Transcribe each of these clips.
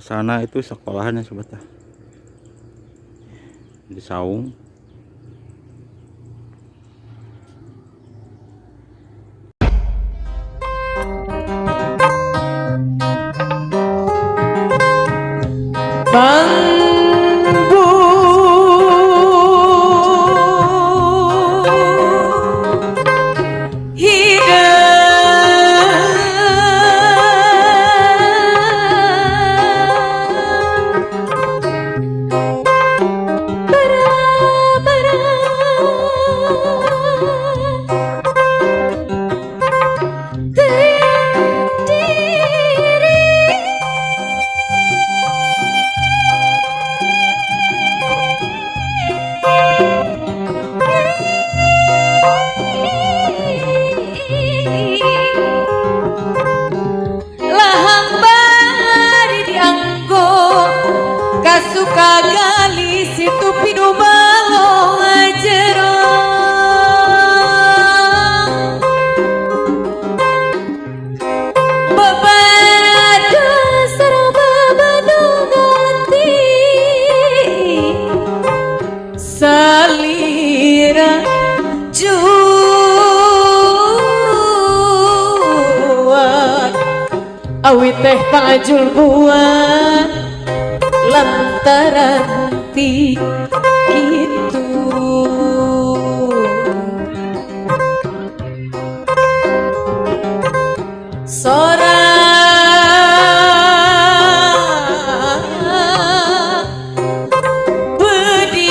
Sana itu sekolahan ya sobat ya, di Saung. Bambu kagali situ pinu balong ajero babada saraba badugati salira juat awit teh pangajul buat lantaran henti gitu sorang bedi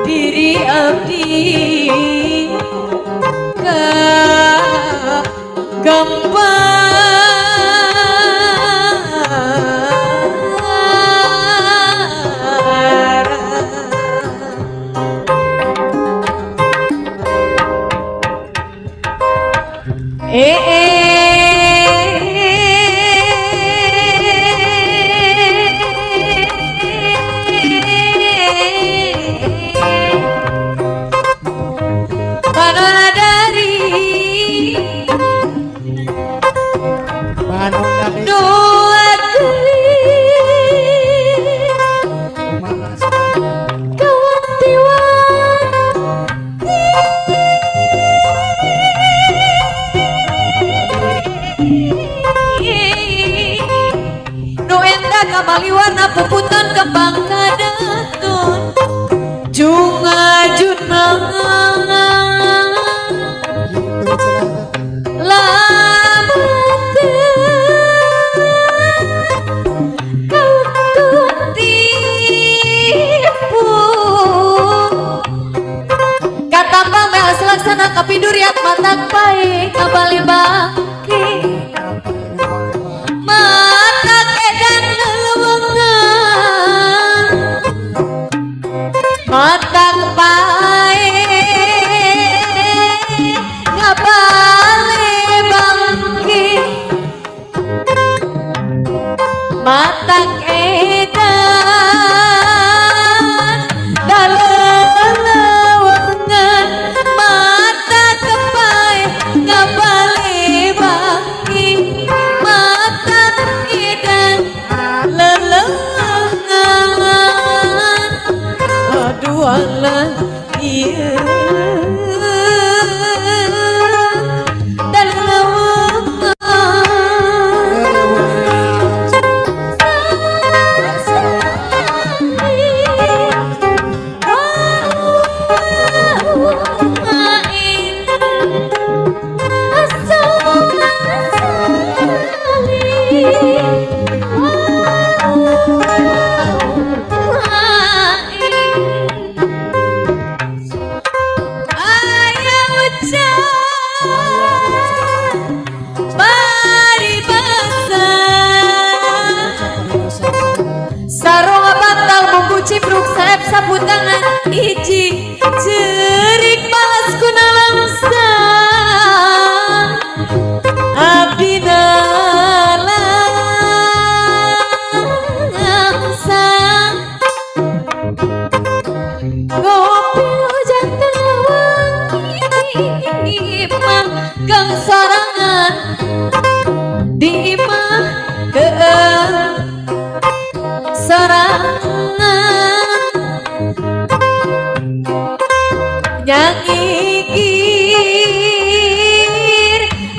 diri abdi Maliwana puputan kembang kadatun jungajun lamate kau tipu kata pamel selaksana kapiduriat matak baik kabali bangki matak bae ngabale bangki matak edan dalelewengan matak bae ngabale bangki matak edan lelewengan aduh Allah iya dan lawang tepuk tangan hiji cerik balas kuna langsang abdi langsang ngopi hujan tewangi manggang sorangan di imah sorangan nyangikir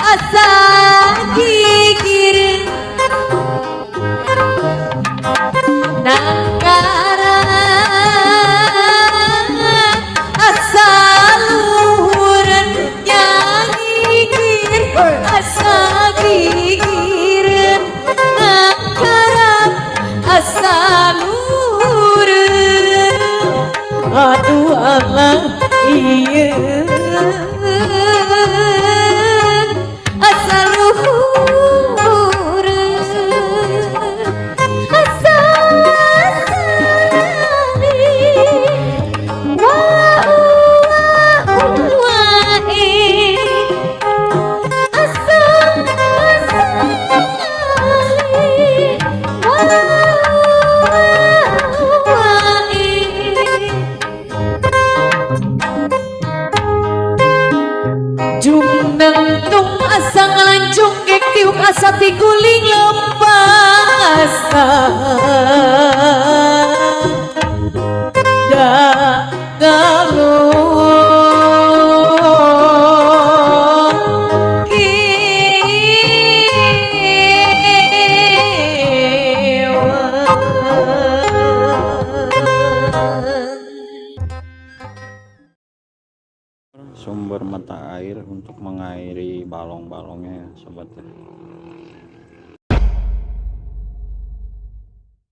asa gigir nangkara asa luhur nyangikir asa gigir nangkara asa luhur aduh Allah iya asa luhur asa Jungnentung asa ngalancung kek tiuk asa tiguling lepas da galung sumber mata air untuk mengairi balong-balongnya ya sobat ya.